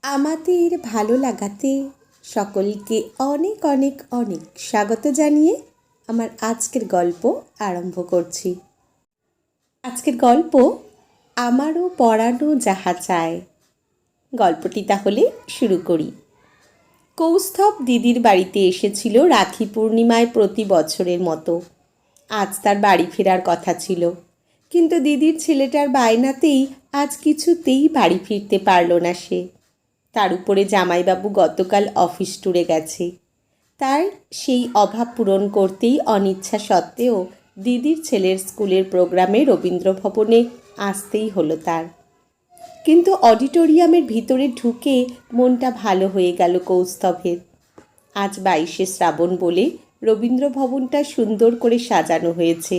আমাদের ভালো লাগাতে সকলকে অনেক অনেক অনেক স্বাগত জানিয়ে আমার আজকের গল্প আরম্ভ করছি। আজকের গল্প আমারও পরানো যাহা চায়। গল্পটি তাহলে শুরু করি। কৌস্তভ দিদির বাড়িতে এসেছিল রাখি পূর্ণিমায় প্রতি বছরের মতো। আজ তার বাড়ি ফেরার কথা ছিল, কিন্তু দিদির ছেলেটার বায়নাতেই আজ কিছুতেই বাড়ি ফিরতে পারল না সে। তার উপরে জামাইবাবু গতকাল অফিস ট্যুরে গেছে। তার সেই অভাব পূরণ করতেই অনিচ্ছা সত্ত্বেও দিদির ছেলের স্কুলের প্রোগ্রামে রবীন্দ্র ভবনে আসতেই হলো তার। কিন্তু অডিটোরিয়ামের ভিতরে ঢুকে মনটা ভালো হয়ে গেল কৌস্তভের। আজ 22শে শ্রাবণ বলে রবীন্দ্র ভবনটা সুন্দর করে সাজানো হয়েছে।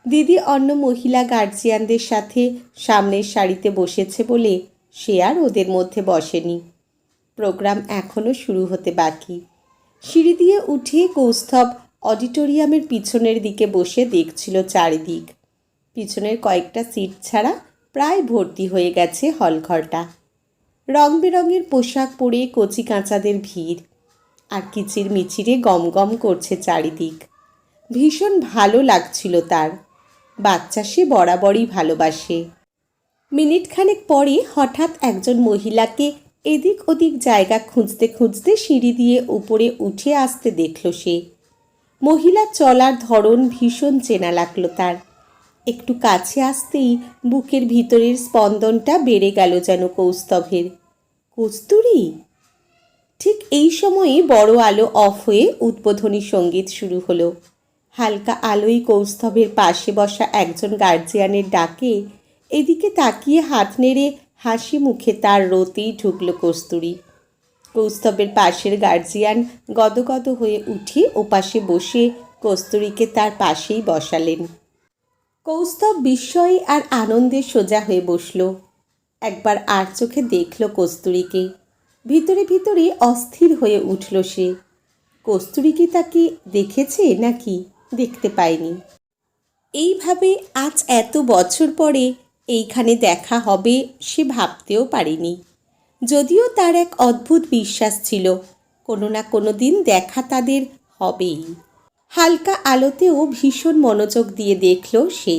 দিদি অন্য মহিলা গার্জিয়ানদের সাথে সামনের সারিতে বসেছে বলে সে আর ওদের মধ্যে বসেনি। প্রোগ্রাম এখনও শুরু হতে বাকি। সিঁড়ি দিয়ে উঠে কৌস্তভ অডিটোরিয়ামের পিছনের দিকে বসে দেখছিল চারিদিক। পিছনের কয়েকটা সিট ছাড়া প্রায় ভর্তি হয়ে গেছে হলঘরটা। রং বেরঙের পোশাক পরে কচি কাঁচাদের ভিড়, আর কিচির মিচিরে গমগম করছে চারিদিক। ভীষণ ভালো লাগছিল তার। বাচ্চা সে বরাবরই ভালোবাসে। মিনিটখানেক পরে হঠাৎ একজন মহিলাকে এদিক ওদিক জায়গা খুঁজতে খুঁজতে সিঁড়ি দিয়ে উপরে উঠে আসতে দেখল সে। মহিলার চলার ধরন ভীষণ চেনা লাগলো তার। একটু কাছে আসতেই বুকের ভিতরের স্পন্দনটা বেড়ে গেল যেন কৌস্তভের। কস্তুরী! ঠিক এই সময়ে বড় আলো অফ হয়ে উদ্বোধনী সঙ্গীত শুরু হলো। হালকা আলোয় কৌস্তভের পাশে বসা একজন গার্জিয়ানের ডাকে এদিকে তাকিয়ে হাত নেড়ে হাসি মুখে তার রোতেই ঢুকল কস্তুরী। কৌস্তভের পাশের গার্জিয়ান গদগদ হয়ে উঠে ওপাশে বসে কস্তুরীকে তার পাশেই বসালেন। কৌস্তভ বিস্ময়ে আর আনন্দে সোজা হয়ে বসল। একবার আর চোখে দেখল কস্তুরীকে। ভিতরে ভিতরে অস্থির হয়ে উঠল সে। কস্তুরী কি তাকে দেখেছে নাকি দেখতে পায়নি? এইভাবে আজ এত বছর পরে এইখানে দেখা হবে সে ভাবতেও পারেনি। যদিও তার এক অদ্ভুত বিশ্বাস ছিল কোনো না কোনো দিন দেখা তাদের হবেই। হালকা আলোতেও ভীষণ মনোযোগ দিয়ে দেখল সে।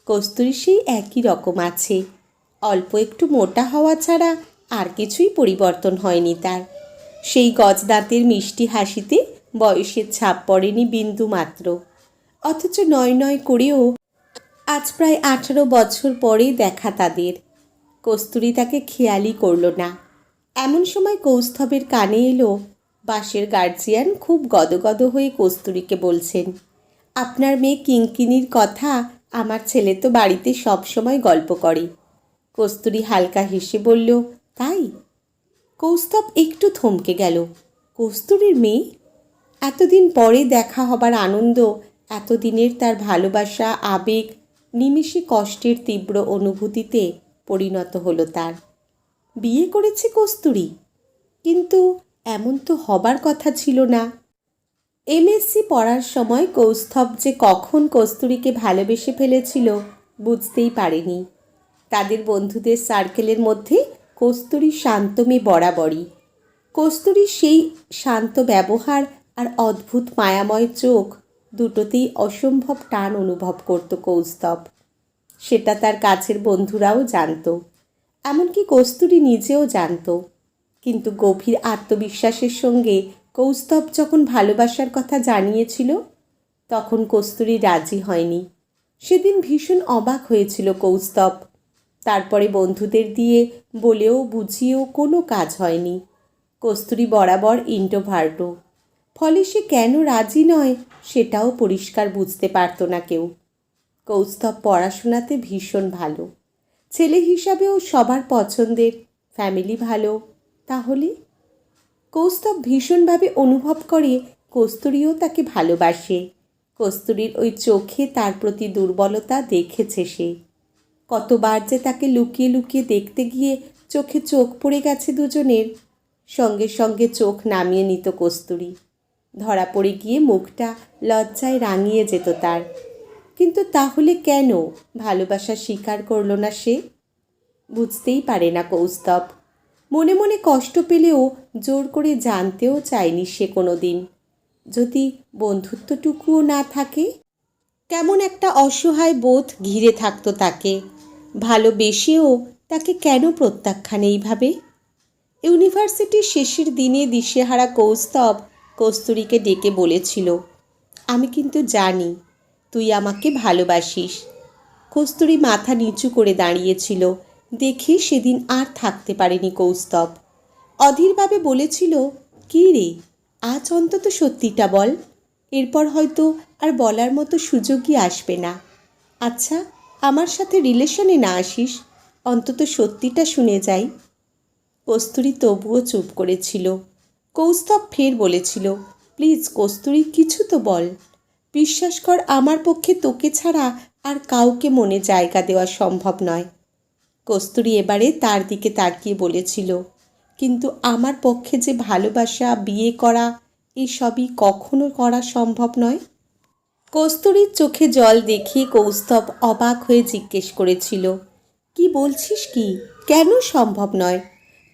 কস্তুরী সেই একই রকম আছে। অল্প একটু মোটা হওয়া ছাড়া আর কিছুই পরিবর্তন হয়নি তার। সেই গজদাঁতের মিষ্টি হাসিতে বয়সের ছাপ পড়েনি বিন্দু মাত্র। অথচ নয় নয় করেও আজ প্রায় 18 বছর পরে দেখা তাদের। কস্তুরী তাকে খেয়ালই করল না। এমন সময় কৌস্তভের কানে এলো বাসের গার্জিয়ান খুব গদগদ হয়ে কস্তুরীকে বলছেন, আপনার মেয়ে কিঙ্কিনির কথা আমার ছেলে তো বাড়িতে সব সময় গল্প করে। কস্তুরী হালকা হেসে বলল, তাই? কৌস্তভ একটু থমকে গেল। কস্তুরীর মেয়ে? এতদিন পরে দেখা হবার আনন্দ, এতদিনের তার ভালোবাসা আবেগ নিমেষে কষ্টের তীব্র অনুভূতিতে পরিণত হলো তার। বিয়ে করেছে কস্তুরী? কিন্তু এমন তো হবার কথা ছিল না। এমএসসি পড়ার সময় কৌস্তভ যে কখন কস্তুরীকে ভালোবেসে ফেলেছিল বুঝতেই পারেনি। তাদের বন্ধুদের সার্কেলের মধ্যে কস্তুরী শান্ত মেয়ে বরাবরই। কস্তুরীর সেই শান্ত ব্যবহার আর অদ্ভুত মায়াময় চোখ দুটোতেই অসম্ভব টান অনুভব করত কৌস্তভ। সেটা তার কাছের বন্ধুরাও জানত, এমনকি কস্তুরী নিজেও জানত। কিন্তু গভীর আত্মবিশ্বাসের সঙ্গে কৌস্তভ যখন ভালোবাসার কথা জানিয়েছিল তখন কস্তুরী রাজি হয়নি। সেদিন ভীষণ অবাক হয়েছিল কৌস্তভ। তারপরে বন্ধুদের দিয়ে বলেও বুঝিয়েও কোনো কাজ হয়নি। কস্তুরী বরাবর ইন্ট্রোভার্টও, ফলে সে কেন রাজি নয় সেটাও পরিষ্কার বুঝতে পারত না কেউ। কৌস্তভ পড়াশোনাতে ভীষণ ভালো, ছেলে হিসাবেও সবার পছন্দের, ফ্যামিলি ভালো। তাহলে কৌস্তভ ভীষণভাবে অনুভব করে কস্তুরীও তাকে ভালোবাসে। কস্তুরীর ওই চোখে তার প্রতি দুর্বলতা দেখেছে সে। কতবার যে তাকে লুকিয়ে লুকিয়ে দেখতে গিয়ে চোখে চোখ পড়ে গেছে দুজনের। সঙ্গে সঙ্গে চোখ নামিয়ে নিত কস্তুরী। ধরা পড়ে গিয়ে মুখটা লজ্জায় রাঙিয়ে যেত তার। কিন্তু তাহলে কেন ভালোবাসা স্বীকার করল না সে? বুঝতেই পারে না কৌস্তভ। মনে মনে কষ্ট পেলেও জোর করে জানতেও চায়নি সে কোনো দিন। যদি বন্ধুত্বটুকুও না থাকে, কেমন একটা অসহায় বোধ ঘিরে থাকতো তাকে। ভালোবেসেও তাকে কেন প্রত্যাখ্যান এইভাবে? ইউনিভার্সিটির শেষের দিনে দিশেহারা কৌস্তব কস্তুরীকে ডেকে বলেছিল, আমি কিন্তু জানি তুই আমাকে ভালোবাসিস। কস্তুরী মাথা নিচু করে দাঁড়িয়েছিল। দেখে সেদিন আর থাকতে পারেনি কৌস্তব। অধীরভাবে বলেছিল, কী রে, আজ অন্তত সত্যিটা বল। এরপর হয়তো আর বলার মতো সুযোগই আসবে না। আচ্ছা, আমার সাথে রিলেশনে না আসিস, অন্তত সত্যিটা শুনে যাই। কস্তুরী তবুও চুপ করেছিল। কৌস্তব ফের বলেছিল, প্লিজ কস্তুরী, কিছু তো বল। বিশ্বাস কর, আমার পক্ষে তোকে ছাড়া আর কাউকে মনে জায়গা দেওয়া সম্ভব নয়। কস্তুরী এবারে তার দিকে তাকিয়ে বলেছিল, কিন্তু আমার পক্ষে যে ভালোবাসা, বিয়ে করা, এসবই কখনো করা সম্ভব নয়। কস্তুরীর চোখে জল দেখিয়ে কৌস্তব অবাক হয়ে জিজ্ঞেস করেছিল, কি বলছিস কি? কেন সম্ভব নয়?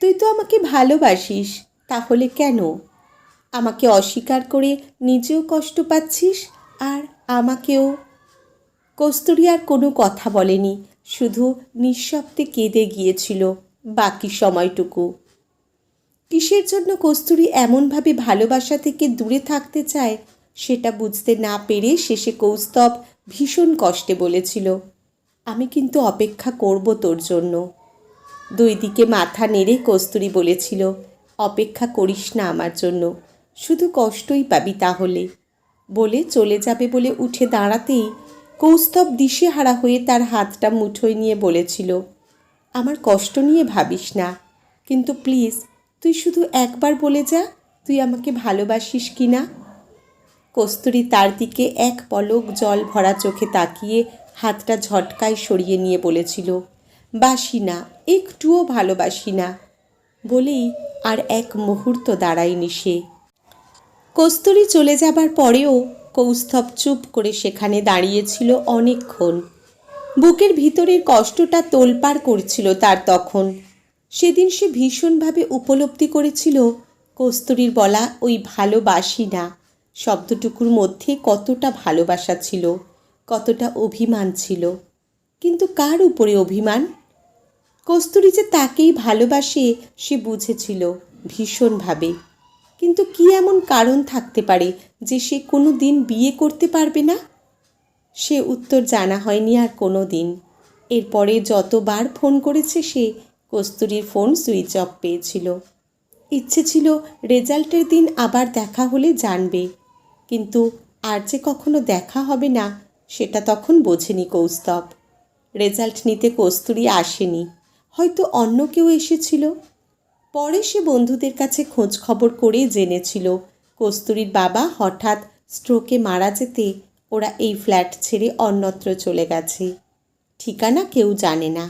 তুই তো আমাকে ভালোবাসিস, তাহলে কেন? আমাকে অস্বীকার করে নিজেও কষ্ট পাচ্ছিস, আর আমাকেও। কস্তুরী আর কোনো কথা বলেনি, শুধু নিঃশব্দে কেঁদে গিয়েছিল বাকি সময়টুকু। কিসের জন্য কস্তুরী এমনভাবে ভালোবাসা থেকে দূরে থাকতে চায় সেটা বুঝতে না পেরে শেষে কৌস্তব ভীষণ কষ্টে বলেছিল, আমি কিন্তু অপেক্ষা করব তোর জন্য। দুই দিকে মাথা নেড়ে কস্তুরী বলেছিল, অপেক্ষা করিস না আমার জন্য, শুধু কষ্টই পাবি তাহলে। বলে চলে যাবে বলে উঠে দাঁড়াতেই কৌস্তব দিশেহারা হয়ে তার হাতটা মুঠোয় নিয়ে বলেছিল, আমার কষ্ট নিয়ে ভাবিস না, কিন্তু প্লিজ তুই শুধু একবার বলে যা তুই আমাকে ভালোবাসিস কি না। কস্তুরী তার দিকে এক পলক জল ভরা চোখে তাকিয়ে হাতটা ঝটকায় সরিয়ে নিয়ে বলেছিল, বাসি না, একটুও ভালোবাসি না। বলেই আর এক মুহূর্ত দাঁড়ায়নি সে। কস্তুরী চলে যাবার পরেও কৌস্তব চুপ করে সেখানে দাঁড়িয়েছিল অনেকক্ষণ। বুকের ভিতরের কষ্টটা তোলপাড় করছিল তার তখন। সেদিন সে ভীষণভাবে উপলব্ধি করেছিল কস্তুরীর বলা ওই ভালোবাসি না শব্দটুকুর মধ্যে কতটা ভালোবাসা ছিল, কতটা অভিমান ছিল। কিন্তু কার উপরে অভিমান? কস্তুরী যে তাকেই ভালোবাসে সে বুঝেছিল ভীষণভাবে। কিন্তু কি এমন কারণ থাকতে পারে যে সে কোনো দিন বিয়ে করতে পারবে না? সে উত্তর জানা হয়নি আর কোনো দিন। এরপরে যতবার ফোন করেছে সে, কস্তুরীর ফোন সুইচ অফ পেয়েছিল। ইচ্ছে ছিল রেজাল্টের দিন আবার দেখা হলে জানবে, কিন্তু আর যে কখনো দেখা হবে না সেটা তখন বোঝেনি কৌস্তব। রেজাল্ট নিতে কস্তুরী আসেনি, হয়তো অন্য কেউ এসেছিল। পরে সে বন্ধুদের কাছে খোঁজ খবর করে জেনেছিল কস্তুরীর বাবা হঠাৎ স্ট্রোকে মারা যেতে ওরা এই ফ্ল্যাট ছেড়ে অন্যত্র চলে গেছে। ঠিকানা কেউ জানে না।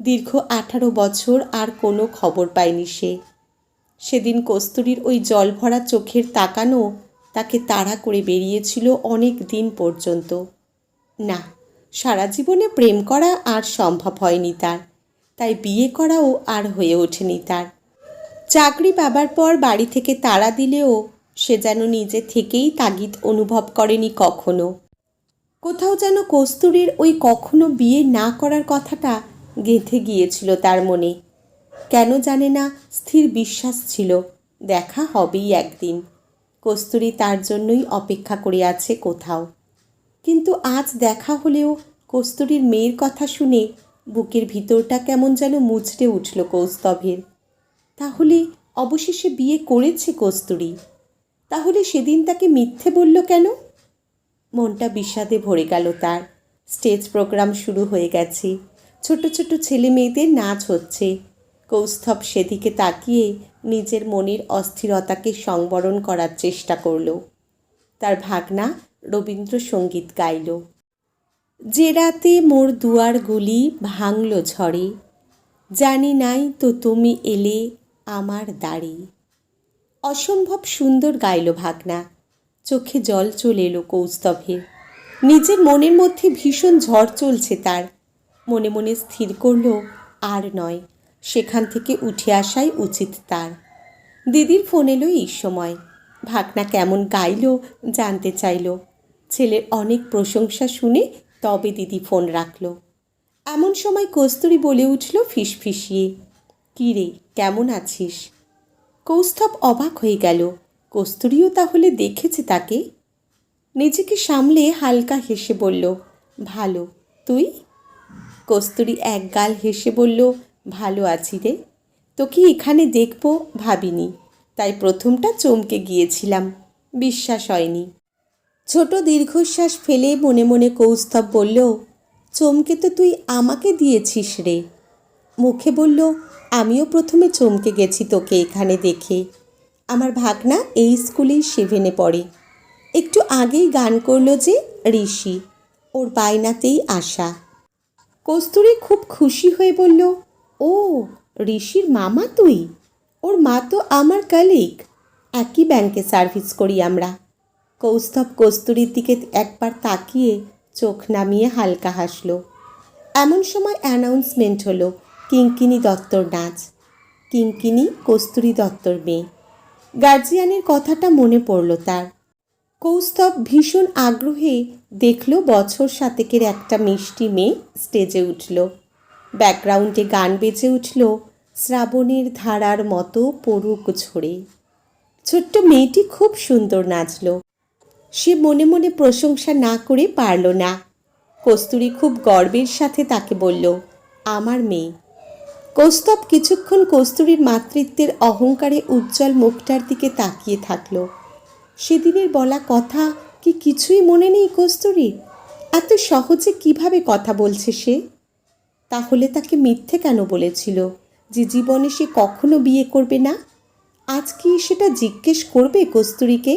দীর্ঘ 18 বছর আর কোনো খবর পায়নি সে। সেদিন কস্তুরীর ওই জল ভরা চোখের তাকানো তাকে তাড়া করে বেরিয়েছিল অনেক দিন পর্যন্ত। না, সারা জীবনে প্রেম করা আর সম্ভব হয়নি তার, তাই বিয়ে করাও আর হয়ে ওঠেনি তার। চাকরি পাবার পর বাড়ি থেকে তাড়া দিলেও সে যেন নিজে থেকেই তাগিদ অনুভব করেনি কখনো। কোথাও যেন কস্তুরীর ওই কখনো বিয়ে না করার কথাটা গেঁথে গিয়েছিল তার মনে। কেন জানে না, স্থির বিশ্বাস ছিল দেখা হবেই একদিন। কস্তুরী তার জন্যই অপেক্ষা করে আছে কোথাও। কিন্তু আজ দেখা হলেও কস্তুরীর মেয়ের কথা শুনে বুকের ভিতরটা কেমন যেন মুচড়ে উঠল কৌস্তভের। তাহলে অবশেষে বিয়ে করেছে কস্তুরী? তাহলে সেদিন তাকে মিথ্যে বলল কেন? মনটা বিষাদে ভরে গেল তার। স্টেজ প্রোগ্রাম শুরু হয়ে গেছে, ছোট ছোট ছেলে মেয়েদের নাচ হচ্ছে। কৌস্তভ সেদিকে তাকিয়ে নিজের মনের অস্থিরতাকে সংবরণ করার চেষ্টা করল। তার ভাগনা রবীন্দ্রসঙ্গীত গাইল, যে রাতে মোর দুয়ারগুলি ভাঙল ঝড়ে, জানি নাই তো তুমি এলে আমার দ্বারে। অসম্ভব সুন্দর গাইল ভাগনা। চোখে জল চলে এলো কৌস্তভের। নিজের মনের মধ্যে ভীষণ ঝড় চলছে তার। মনে মনে স্থির করল আর নয়, সেখান থেকে উঠে আসাই উচিত তার। দিদির ফোন এলো এই সময়। ভাগনা কেমন গাইল জানতে চাইল। ছেলের অনেক প্রশংসা শুনে তবে দিদি ফোন রাখল। এমন সময় কস্তুরী বলে উঠল ফিসফিসিয়ে, কী রে, কেমন আছিস? কৌস্তব অবাক হয়ে গেল। কস্তুরীও তাহলে দেখেছে তাকে। নিজেকে সামলে হালকা হেসে বলল, ভালো, তুই? কস্তুরী একগাল হেসে বলল, ভালো আছি রে। তোকে এখানে দেখব ভাবিনি, তাই প্রথমটা চমকে গিয়েছিলাম, বিশ্বাস হয়নি। ছোট দীর্ঘশ্বাস ফেলে মনে মনে কৌস্তব বলল, চমকে তো তুই আমাকে দিয়েছিস রে। মুখে বলল, আমিও প্রথমে চমকে গেছি তোকে এখানে দেখে। আমার ভাগনা এই স্কুলেই 7-এ পড়ে। একটু আগেই গান করলো যে ঋষি, ওর বায়নাতেই আসা। কস্তুরী খুব খুশি হয়ে বলল, ও, ঋষির মামা তুই? ওর মা তো আমার কালিগ, একই ব্যাংকে সার্ভিস করি আমরা। কৌস্তব কস্তুরীর দিকে একবার তাকিয়ে চোখ নামিয়ে হালকা হাসল। এমন সময় অ্যানাউন্সমেন্ট হলো, কিঙ্কিনি দত্তর নাচ। কিঙ্কিনি কস্তুরী দত্তর মেয়ে। গার্জিয়ানের কথাটা মনে পড়ল তার। কৌস্তব ভীষণ আগ্রহে দেখল বছর 7-এর একটা মিষ্টি মেয়ে স্টেজে উঠল। ব্যাকগ্রাউন্ডে গান বেজে উঠল শ্রাবণের ধারার মতো পড়ুক ঝরে। ছোট্ট মেয়েটি খুব সুন্দর নাচল। সে মনে মনে প্রশংসা না করে পারল না। কস্তুরী খুব গর্বের সাথে তাকে বলল, আমার মেয়ে। কৌস্তব কিছুক্ষণ কস্তুরীর মাতৃত্বের অহংকারে উজ্জ্বল মুখটার দিকে তাকিয়ে থাকল। সেদিনের বলা কথা কি কিছুই মনে নেই কস্তুরীর? এত সহজে কিভাবে কথা বলছে সে? তাহলে তাকে মিথ্যে কেন বলেছিল যে জীবনে সে কখনো বিয়ে করবে না? আজ কি সেটা জিজ্ঞেস করবে কস্তুরীকে?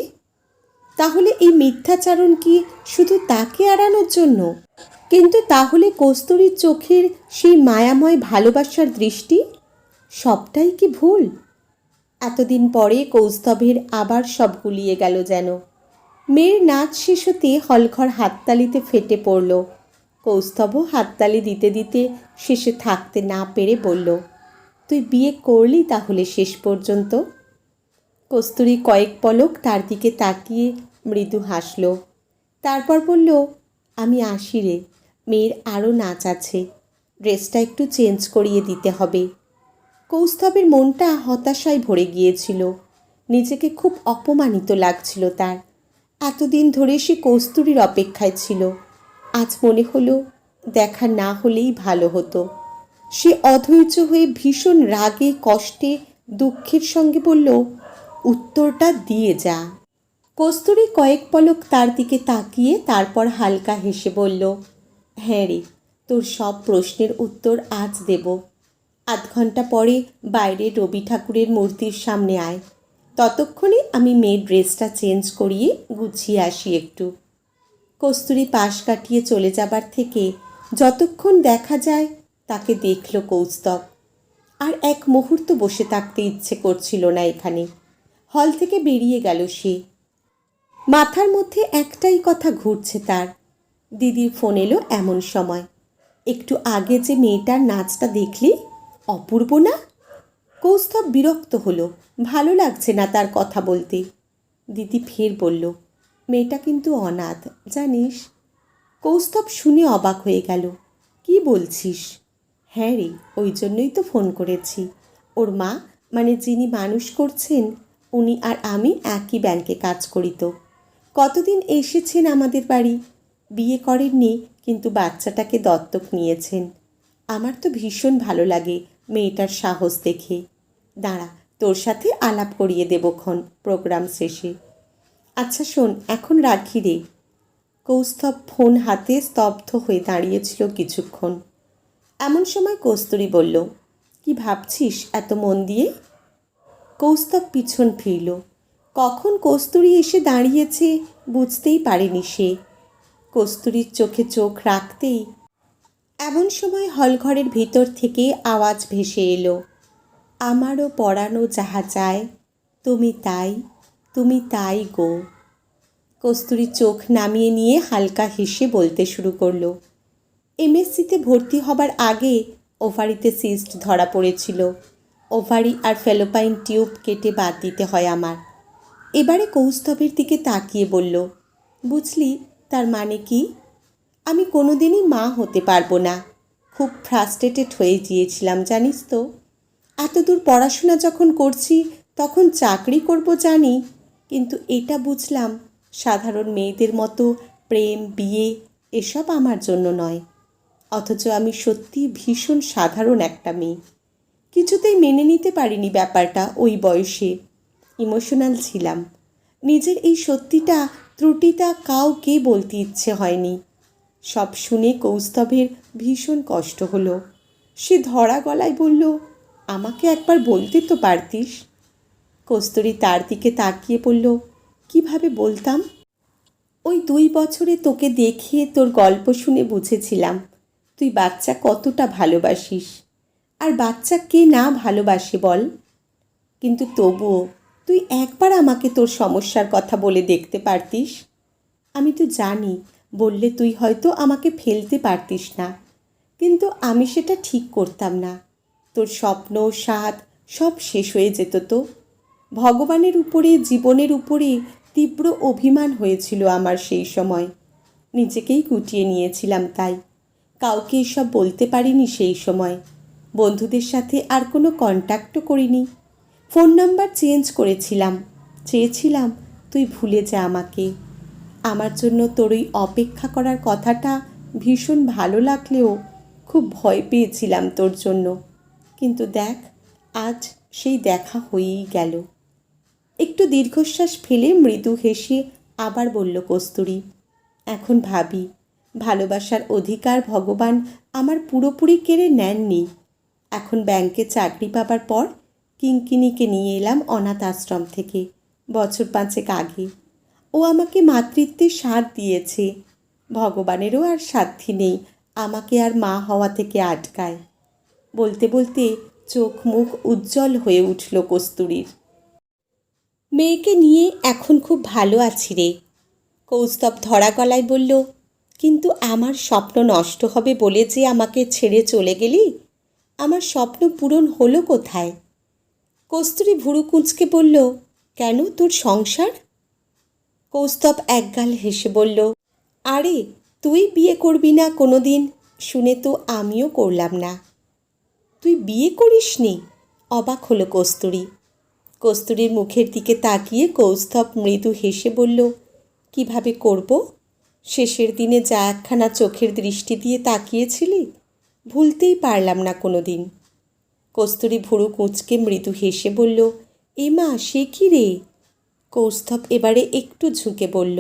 তাহলে এই মিথ্যাচারণ কি শুধু তাকে এড়ানোর জন্য? কিন্তু তাহলে কস্তুরীর চোখের সেই মায়াময় ভালোবাসার দৃষ্টি, সবটাই কি ভুল? এতদিন পরে কৌস্তভের আবার সব গুলিয়ে গেল যেন। মেয়ের নাচ শেষ হতে হলঘর হাততালিতে ফেটে পড়ল। কৌস্তভও হাততালি দিতে দিতে শেষে থাকতে না পেরে বলল, তুই বিয়ে করলি তাহলে শেষ পর্যন্ত? কস্তুরী কয়েক পলক তার দিকে তাকিয়ে মৃদু হাসল। তারপর বলল, আমি আসি রে, মেয়ের আরও নাচ আছে, ড্রেসটা একটু চেঞ্জ করিয়ে দিতে হবে। কৌস্তবের মনটা হতাশায় ভরে গিয়েছিল। নিজেকে খুব অপমানিত লাগছিল তার। এতদিন ধরে সে কস্তুরীর অপেক্ষায় ছিল। আজ মনে হলো দেখা না হলেই ভালো হতো। সে অধৈর্য হয়ে ভীষণ রাগে কষ্টে দুঃখের সঙ্গে বলল, উত্তরটা দিয়ে যা। কস্তুরী কয়েক পলক তার দিকে তাকিয়ে তারপর হালকা হেসে বলল, হ্যাঁ রে, তোর সব প্রশ্নের উত্তর আজ দেব। 8 ঘন্টা পরে বাইরে রবি ঠাকুরের মূর্তির সামনে আয়। ততক্ষণে আমি মেয়ের ড্রেসটা চেঞ্জ করিয়ে গুছিয়ে আসি একটু। কস্তুরী পাশ কাটিয়ে চলে যাবার থেকে যতক্ষণ দেখা যায় তাকে দেখল কৌস্তব। আর এক মুহূর্ত বসে থাকতে ইচ্ছে করছিল না এখানে। হল থেকে বেরিয়ে গেল সে। মাথার মধ্যে একটাই কথা ঘুরছে তার। দিদির ফোন এলো এমন সময়। একটু আগে যে মেয়েটার নাচটা দেখলি, অপূর্ব না? কৌস্তব বিরক্ত হলো, ভালো লাগছে না তার কথা বলতে। দিদি ফের বলল, মেয়েটা কিন্তু অনাথ, জানিস? কৌস্তব শুনে অবাক হয়ে গেল। কি বলছিস? হ্যাঁ রে, ওই জন্যই তো ফোন করেছি। ওর মা, মানে যিনি মানুষ করছেন, উনি আর আমি একই ব্যাংকে কাজ করি তো। কতদিন এসেছেন আমাদের বাড়ি। বিয়ে করেননি, কিন্তু বাচ্চাটাকে দত্তক নিয়েছেন। আমার তো ভীষণ ভালো লাগে মেয়েটার সাহস দেখে। দাঁড়া, তোর সাথে আলাপ করিয়ে দেবক্ষণ প্রোগ্রাম শেষে। আচ্ছা শোন, এখন রাখি রে। কৌস্তব ফোন হাতে স্তব্ধ হয়ে দাঁড়িয়েছিল কিছুক্ষণ। এমন সময় কস্তুরী বলল, কি ভাবছিস এত মন দিয়ে? কৌস্তব পিছন ফিরল। কখন কস্তুরী এসে দাঁড়িয়েছে বুঝতেই পারেনি সে। কস্তুরীর চোখে চোখ রাখতেই এমন সময় হলঘরের ভিতর থেকে আওয়াজ ভেসে এলো, আমারও পরানো যাহা চায়, তুমি তাই, তুমি তাই গো। কস্তুরী চোখ নামিয়ে নিয়ে হালকা হেসে বলতে শুরু করলো, এমএসসিতে ভর্তি হবার আগে ওভারিতে সিস্ট ধরা পড়েছিল। ওভারি আর ফ্যালোপাইন টিউব কেটে বাদ দিতে হয় আমার। এবারে কৌস্তভের দিকে তাকিয়ে বলল, বুঝলি তার মানে কি? আমি কোনোদিনই মা হতে পারবো না। খুব ফ্রাস্ট্রেটেড হয়ে গিয়েছিলাম জানিস তো। এতদূর পড়াশোনা যখন করছি তখন চাকরি করব জানি, কিন্তু এটা বুঝলাম সাধারণ মেয়েদের মতো প্রেম, বিয়ে এসব আমার জন্য নয়। অথচ আমি সত্যি ভীষণ সাধারণ একটা মেয়ে। কিছুতেই মেনে নিতে পারিনি ব্যাপারটা ওই বয়সে। ইমোশনাল ছিলাম। নিজের এই সত্যিটা, ত্রুটিটা কাউকে বলতে ইচ্ছে হয়নি। সব শুনে কৌস্তভের ভীষণ কষ্ট হলো। সে ধরা গলায় বলল, আমাকে একবার বলতে তো পারতিস। কস্তুরী তার দিকে তাকিয়ে বলল, কিভাবে বলতাম? ওই 2 বছরে তোকে দেখিয়ে তোর গল্প শুনে বুঝেছিলাম তুই বাচ্চা কতটা ভালোবাসিস। আর বাচ্চা কে না ভালোবাসে বল? কিন্তু তবুও তুই একবার আমাকে তোর সমস্যার কথা বলে দেখতে পারতিস। আমি তো জানি বললে তুই হয়তো আমাকে ফেলতে পারতিস না, কিন্তু আমি সেটা ঠিক করতাম না। তোর স্বপ্ন, স্বাদ সব শেষ হয়ে যেত তো। ভগবানের উপরে, জীবনের উপরে তীব্র অভিমান হয়েছিল আমার সেই সময়। নিজেকেই গুটিয়ে নিয়েছিলাম তাই। কাউকে এসব বলতে পারিনি সেই সময়। বন্ধুদের সাথে আর কোনো কন্ট্যাক্টও করিনি। ফোন নাম্বার চেঞ্জ করেছিলাম। চেয়েছিলাম তুই ভুলে যা আমাকে। আমার জন্য তোর ওই অপেক্ষা করার কথাটা ভীষণ ভালো লাগলেও খুব ভয় পেয়েছিলাম তোর জন্য। কিন্তু দেখ, আজ সেই দেখা হয়েই গেল। একটু দীর্ঘশ্বাস ফেলে মৃদু হেসে আবার বলল কস্তুরী, এখন ভাবি ভালোবাসার অধিকার ভগবান আমার পুরোপুরি কেড়ে নেননি। এখন ব্যাংকে চাকরি পাবার পর কিঙ্কিণীকে নিয়ে এলাম অনাথ আশ্রম থেকে বছর 5 আগে। ও আমাকে মাতৃত্বের স্বাদ দিয়েছে। ভগবানেরও আর সাধ্যি নেই আমাকে আর মা হওয়া থেকে আটকায়। বলতে বলতে চোখ মুখ উজ্জ্বল হয়ে উঠল কস্তুরীর। মেয়েকে নিয়ে এখন খুব ভালো আছি রে। কৌস্তব ধরা গলায় বলল, কিন্তু আমার স্বপ্ন নষ্ট হবে বলে যে আমাকে ছেড়ে চলে গেলি, আমার স্বপ্ন পূরণ হলো কোথায়? কস্তুরী ভুরু কুঁচকে বলল, কেন, তোর সংসার? কৌস্তব একগাল হেসে বলল, আরে তুই বিয়ে করবি না কোনো দিন শুনে তো আমিও করলাম না। তুই বিয়ে করিসনি? অবাক হলো কস্তুরী। কস্তুরীর মুখের দিকে তাকিয়ে কৌস্তব মৃদু হেসে বলল, কিভাবে করব? শেষের দিনে যা একখানা চোখের দৃষ্টি দিয়ে তাকিয়েছিলি, ভুলতেই পারলাম না কোনো দিন। কস্তুরী ভুরু কুঁচকে মৃদু হেসে বলল, এমা সে কি রে? কৌস্তব এবারে একটু ঝুঁকে বলল,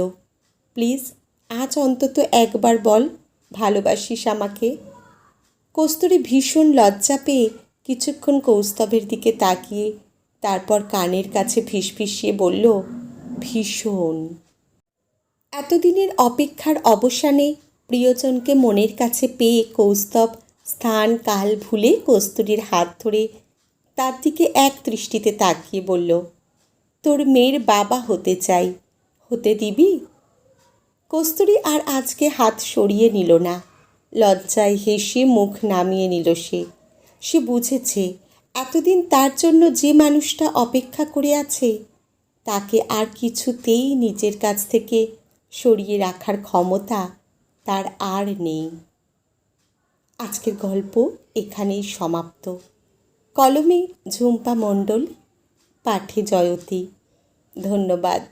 প্লিজ আজ অন্তত একবার বল ভালোবাসিস আমাকে। কস্তুরী ভীষণ লজ্জা পেয়ে কিছুক্ষণ কৌস্তবের দিকে তাকিয়ে তারপর কানের কাছে ফিসফিসিয়ে বলল, ভীষণ। এতদিনের অপেক্ষার অবসানে প্রিয়জনকে মনের কাছে পেয়ে কৌস্তব স্থান কাল ভুলে কস্তুরীর হাত ধরে তার দিকে এক দৃষ্টিতে তাকিয়ে বলল, তোর মেয়ের বাবা হতে চাই, হতে দিবি? কস্তুরী আর আজকে হাত সরিয়ে নিল না। লজ্জায় হেসে মুখ নামিয়ে নিল সে। সে বুঝেছে এতদিন তার জন্য যে মানুষটা অপেক্ষা করে আছে তাকে আর কিছুতেই নিজের কাছ থেকে সরিয়ে রাখার ক্ষমতা তার আর নেই। আজকের গল্প এখানেই সমাপ্ত। কলমে ঝুম্পা মণ্ডল, পাঠে জয়তী। ধন্যবাদ।